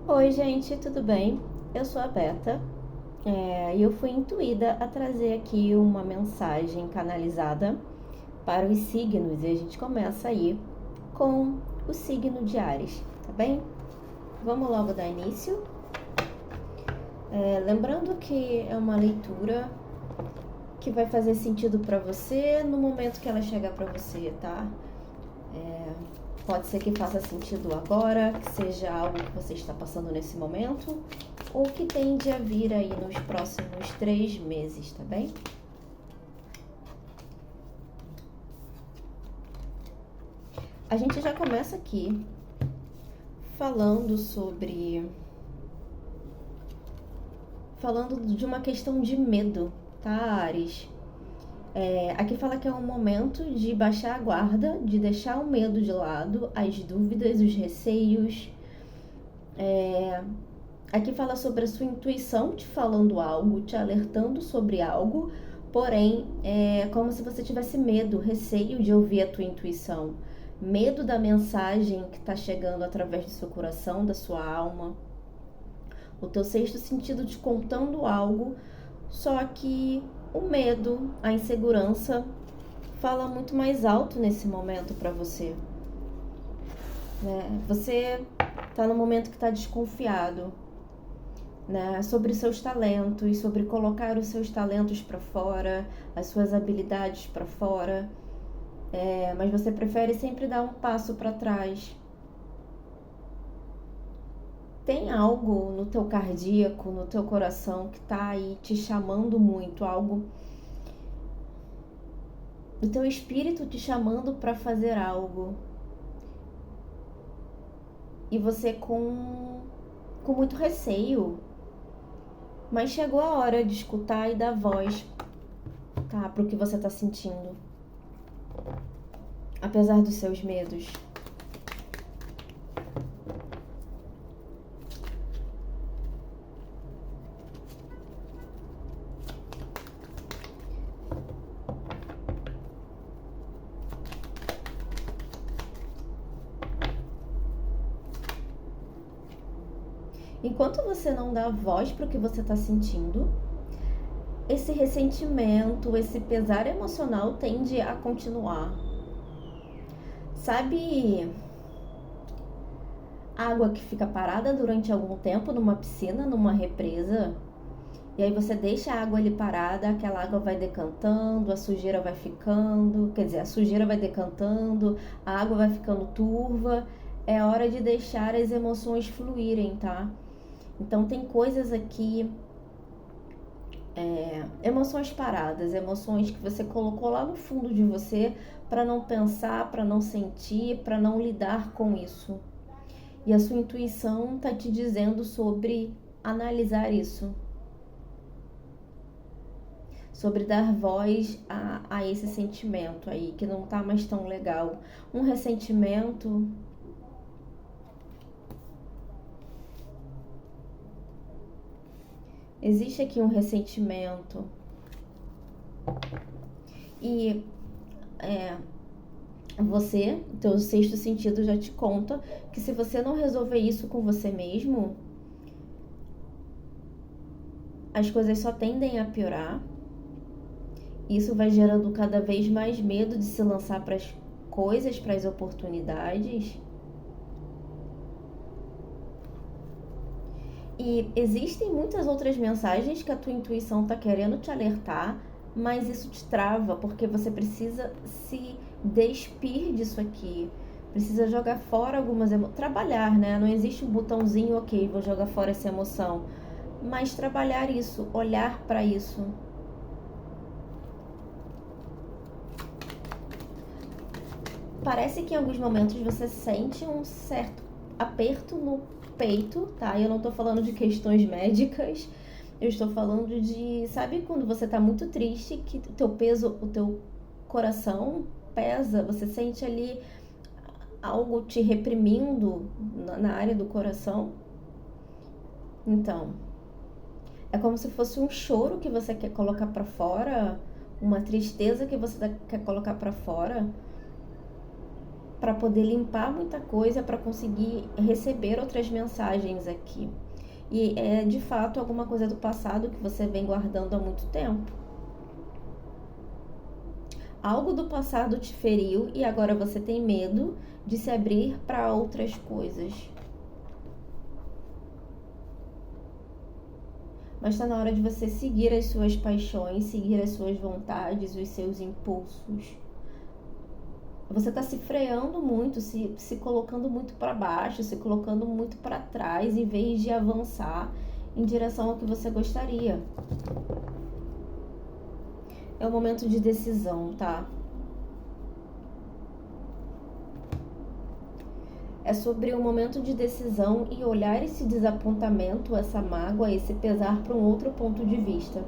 Oi, gente, tudo bem? Eu sou a Beta e eu fui intuída a trazer aqui uma mensagem canalizada para os signos e a gente começa aí com o signo de Áries, tá bem? Vamos logo dar início. Lembrando que é uma leitura que vai fazer sentido para você no momento que ela chegar para você, tá? Pode ser que faça sentido agora, que seja algo que você está passando nesse momento, ou que tende a vir aí nos próximos 3 meses, tá bem? A gente já começa aqui falando de uma questão de medo, tá, Ares? Aqui fala que é um momento de baixar a guarda, de deixar o medo de lado, as dúvidas, os receios. Aqui fala sobre a sua intuição te falando algo, te alertando sobre algo, porém é como se você tivesse medo, receio de ouvir a tua intuição, medo da mensagem que está chegando através do seu coração, da sua alma, o teu sexto sentido te contando algo, só que o medo, a insegurança fala muito mais alto nesse momento para você, né? Você está no momento que está desconfiado, né, sobre seus talentos, sobre colocar os seus talentos para fora, as suas habilidades para fora, mas você prefere sempre dar um passo para trás. Tem algo no teu cardíaco, no teu coração que tá aí te chamando muito, algo do teu espírito te chamando para fazer algo. E você com muito receio, mas chegou a hora de escutar e dar voz, tá, pro que você tá sentindo. Apesar dos seus medos. Enquanto você não dá voz para o que você está sentindo, esse ressentimento, esse pesar emocional tende a continuar. Sabe, água que fica parada durante algum tempo numa piscina, numa represa, e aí você deixa a água ali parada, aquela água vai decantando, a sujeira vai ficando, quer dizer, a sujeira vai decantando, a água vai ficando turva. É hora de deixar as emoções fluírem, tá? Então tem coisas aqui, emoções paradas, emoções que você colocou lá no fundo de você para não pensar, para não sentir, para não lidar com isso. E a sua intuição tá te dizendo sobre analisar isso, sobre dar voz a esse sentimento aí que não tá mais tão legal. Um ressentimento. Existe aqui um ressentimento. E você, teu sexto sentido já te conta que se você não resolver isso com você mesmo, as coisas só tendem a piorar. Isso vai gerando cada vez mais medo de se lançar para as coisas, para as oportunidades. E existem muitas outras mensagens que a tua intuição está querendo te alertar, mas isso te trava, porque você precisa se despir disso aqui. Precisa jogar fora algumas emoções. Trabalhar, né? Não existe um botãozinho, ok, vou jogar fora essa emoção. Mas trabalhar isso, olhar para isso. Parece que em alguns momentos você sente um certo aperto no peito, tá? Eu não tô falando de questões médicas, eu estou falando de, sabe quando você tá muito triste, que o teu coração pesa, você sente ali algo te reprimindo na área do coração? Então, é como se fosse um choro que você quer colocar pra fora, uma tristeza que você quer colocar pra fora. para poder limpar muita coisa, para conseguir receber outras mensagens aqui. E é de fato alguma coisa do passado que você vem guardando há muito tempo. Algo do passado te feriu e agora você tem medo de se abrir para outras coisas. Mas está na hora de você seguir as suas paixões, seguir as suas vontades, os seus impulsos. Você está se freando muito, se colocando muito para baixo, se colocando muito para trás, em vez de avançar em direção ao que você gostaria. É um momento de decisão, tá? É sobre um momento de decisão e olhar esse desapontamento, essa mágoa, esse pesar para um outro ponto de vista.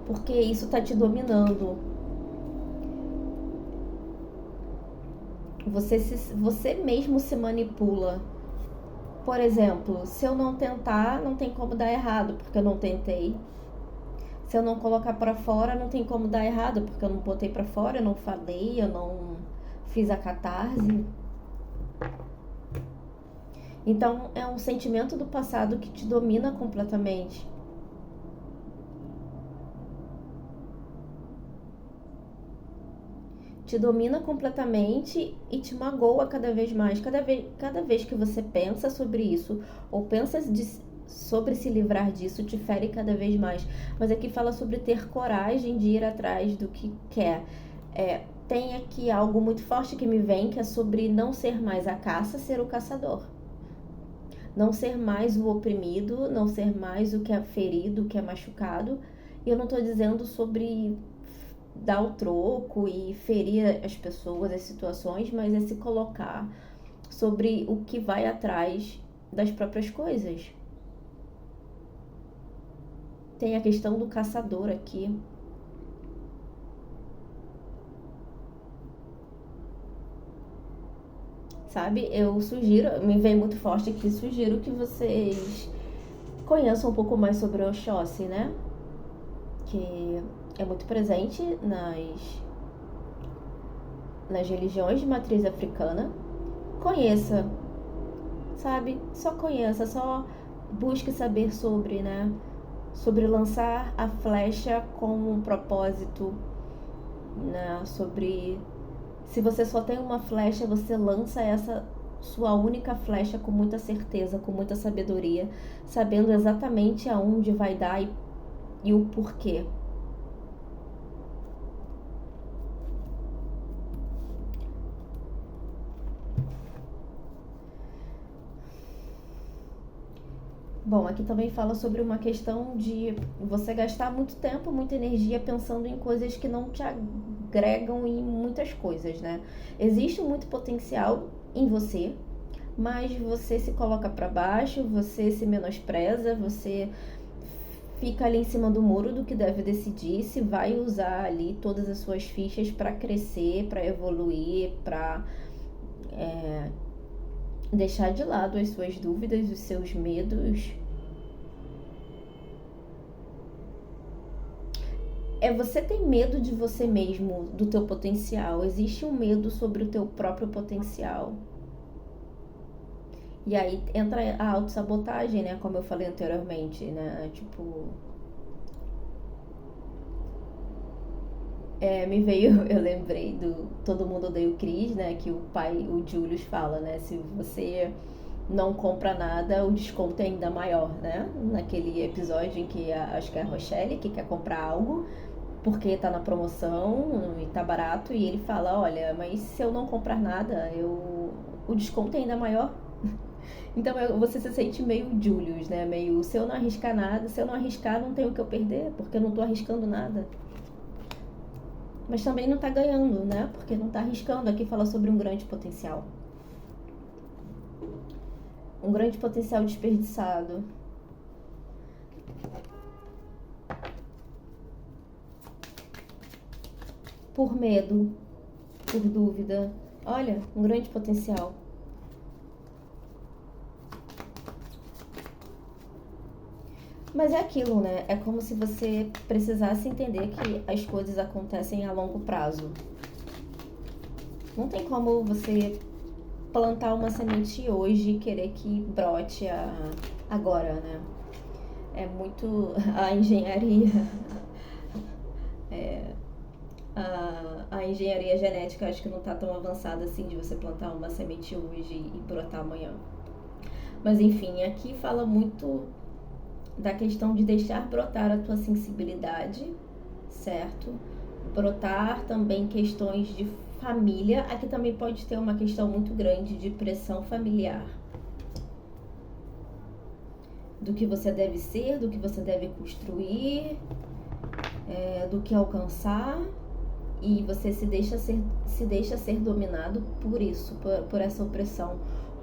Porque isso tá te dominando. Você mesmo se manipula. Por exemplo, se eu não tentar, não tem como dar errado, porque eu não tentei. Se eu não colocar pra fora, não tem como dar errado, porque eu não botei pra fora, eu não falei, eu não fiz a catarse. Então, é um sentimento do passado que te domina completamente. Te domina completamente e te magoa cada vez mais. Cada vez que você pensa sobre isso, ou pensa sobre se livrar disso, te fere cada vez mais. Mas aqui fala sobre ter coragem de ir atrás do que quer. Tem aqui algo muito forte que me vem, que é sobre não ser mais a caça, ser o caçador. Não ser mais o oprimido, não ser mais o que é ferido, o que é machucado. E eu não estou dizendo sobre dar o troco e ferir as pessoas, as situações, mas é se colocar sobre o que vai atrás das próprias coisas. Tem a questão do caçador aqui. Sabe, eu sugiro, me vem muito forte aqui, sugiro que vocês conheçam um pouco mais sobre o Oxóssi, né? Que é muito presente nas religiões de matriz africana. Conheça, sabe? Só conheça, só busque saber sobre, né? Sobre lançar a flecha com um propósito, né? Sobre se você só tem uma flecha, você lança essa sua única flecha com muita certeza, com muita sabedoria, sabendo exatamente aonde vai dar e o porquê. Bom, aqui também fala sobre uma questão de você gastar muito tempo, muita energia pensando em coisas que não te agregam em muitas coisas, né? Existe muito potencial em você, mas você se coloca para baixo, você se menospreza, você fica ali em cima do muro do que deve decidir se vai usar ali todas as suas fichas para crescer, para evoluir, para deixar de lado as suas dúvidas, os seus medos. Você tem medo de você mesmo, do teu potencial. Existe um medo sobre o teu próprio potencial. E aí entra a autossabotagem, né? Como eu falei anteriormente, né? Tipo... me veio, eu lembrei do Todo Mundo Odeia o Chris, né? Que o pai, o Julius, fala, né? Se você não compra nada, o desconto é ainda maior, né? Naquele episódio em que acho que é a Rochelle que quer comprar algo porque tá na promoção e tá barato, e ele fala, olha, mas se eu não comprar nada, o desconto é ainda maior. Então você se sente meio Julius, né? Meio, se eu não arriscar nada, se eu não arriscar, não tenho o que eu perder, porque eu não tô arriscando nada. Mas também não tá ganhando, né? Porque não tá arriscando. Aqui fala sobre um grande potencial. Um grande potencial desperdiçado. Por medo, por dúvida. Olha, um grande potencial. Mas é aquilo, né? É como se você precisasse entender que as coisas acontecem a longo prazo. Não tem como você plantar uma semente hoje e querer que brote agora, né? É muito a engenharia, a engenharia genética acho que não tá tão avançada assim de você plantar uma semente hoje e brotar amanhã. Mas enfim, aqui fala muito da questão de deixar brotar a tua sensibilidade, certo? Brotar também questões de família. Aqui também pode ter uma questão muito grande de pressão familiar. Do que você deve ser, do que você deve construir, do que alcançar. E você se deixa ser dominado por isso, por essa opressão,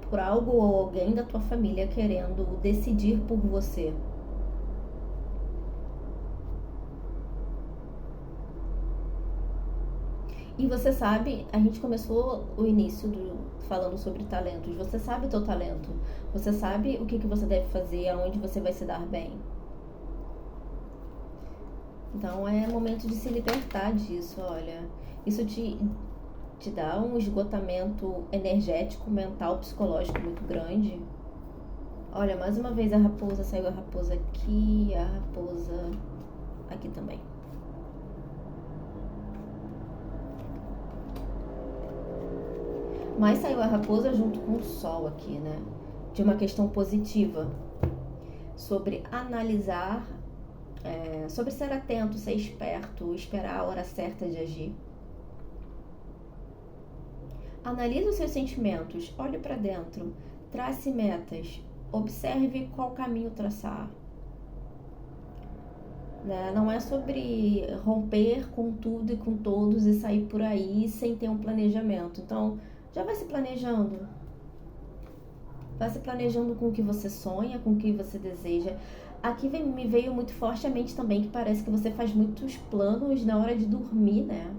por algo ou alguém da tua família querendo decidir por você. E você sabe, a gente começou o início falando sobre talentos. Você sabe o teu talento. Você sabe o que você deve fazer, aonde você vai se dar bem. Então é momento de se libertar disso, olha. Isso te dá um esgotamento energético, mental, psicológico muito grande. Olha, mais uma vez a raposa, saiu a raposa aqui, a raposa aqui também. Mas saiu a raposa junto com o sol aqui, né? De uma questão positiva. Sobre analisar, sobre ser atento, ser esperto, esperar a hora certa de agir. Analise os seus sentimentos, olhe para dentro, trace metas, observe qual caminho traçar. Né? Não é sobre romper com tudo e com todos e sair por aí sem ter um planejamento. Então, já vai se planejando. Vai se planejando com o que você sonha, com o que você deseja. Aqui me veio muito fortemente também que parece que você faz muitos planos na hora de dormir, né?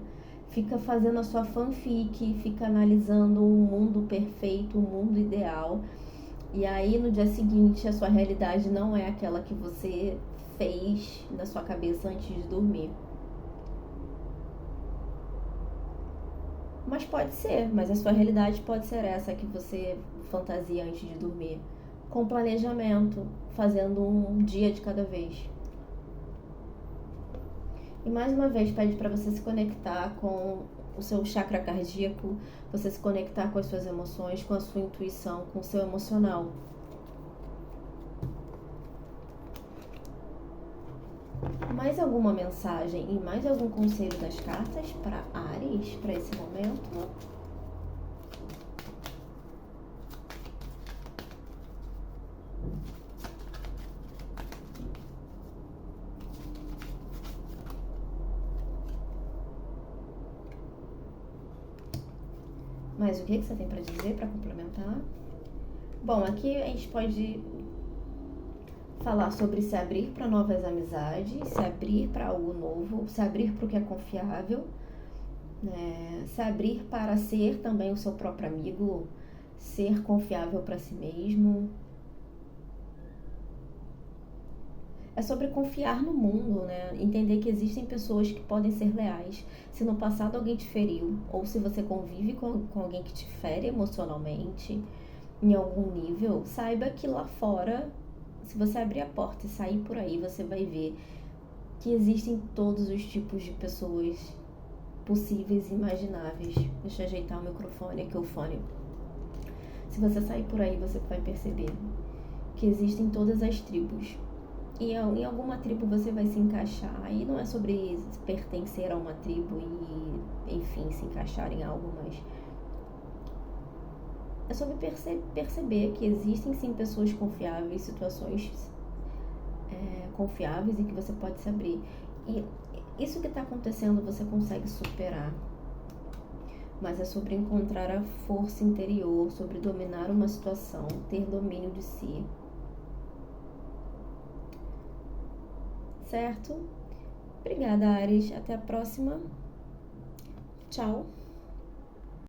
Fica fazendo a sua fanfic, fica analisando o mundo perfeito, o mundo ideal. E aí no dia seguinte a sua realidade não é aquela que você fez na sua cabeça antes de dormir. Mas pode ser, mas a sua realidade pode ser essa que você fantasia antes de dormir. Com planejamento, fazendo um dia de cada vez. E mais uma vez pede para você se conectar com o seu chakra cardíaco, você se conectar com as suas emoções, com a sua intuição, com o seu emocional. Mais alguma mensagem e mais algum conselho das cartas para Áries para esse momento? Mas o que você tem para dizer para complementar? Bom, aqui a gente pode falar sobre se abrir para novas amizades, se abrir para algo novo, se abrir para o que é confiável, né? Se abrir para ser também o seu próprio amigo, ser confiável para si mesmo. É sobre confiar no mundo, né? Entender que existem pessoas que podem ser leais. Se no passado alguém te feriu, ou se você convive com alguém que te fere emocionalmente, em algum nível, saiba que lá fora, se você abrir a porta e sair por aí, você vai ver que existem todos os tipos de pessoas possíveis e imagináveis. Deixa eu ajeitar o microfone aqui, o fone. Se você sair por aí, você vai perceber que existem todas as tribos. E em alguma tribo você vai se encaixar. Aí não é sobre pertencer a uma tribo e, enfim, se encaixar em algo, mas é sobre perceber que existem sim pessoas confiáveis, situações confiáveis em que você pode se abrir. E isso que está acontecendo você consegue superar. Mas é sobre encontrar a força interior, sobre dominar uma situação, ter domínio de si. Certo? Obrigada, Áries. Até a próxima. Tchau.